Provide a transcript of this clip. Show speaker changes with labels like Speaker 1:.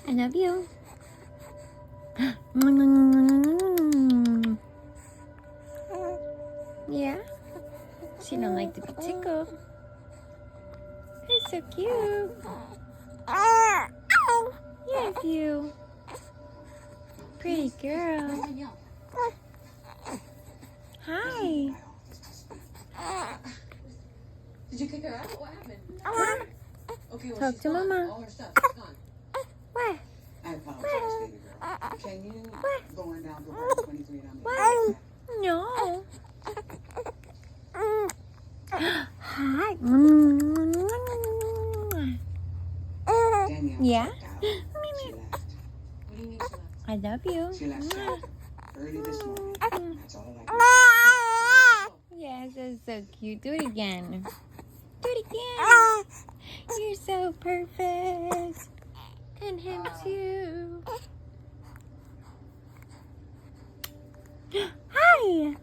Speaker 1: I love you. Yeah? She don't like to be tickled. It's so cute. Yes, you. Pretty girl. Hi.
Speaker 2: Did you kick her out? What happened? Okay, well,
Speaker 1: Talk
Speaker 2: she's
Speaker 1: to
Speaker 2: gone.
Speaker 1: Mama.
Speaker 2: All her stuff is gone.
Speaker 1: What?
Speaker 3: I apologize, baby girl. Can you go on down to 123 on the
Speaker 1: What? No. Hi.
Speaker 3: Danielle
Speaker 1: Yeah?
Speaker 3: checked out. She left.
Speaker 2: What do you mean she left?
Speaker 1: I love you.
Speaker 3: She left Jack early this morning. That's all I can
Speaker 1: Yes, that's so cute. Do it again. Do it again. You're so perfect. And him too. Hi.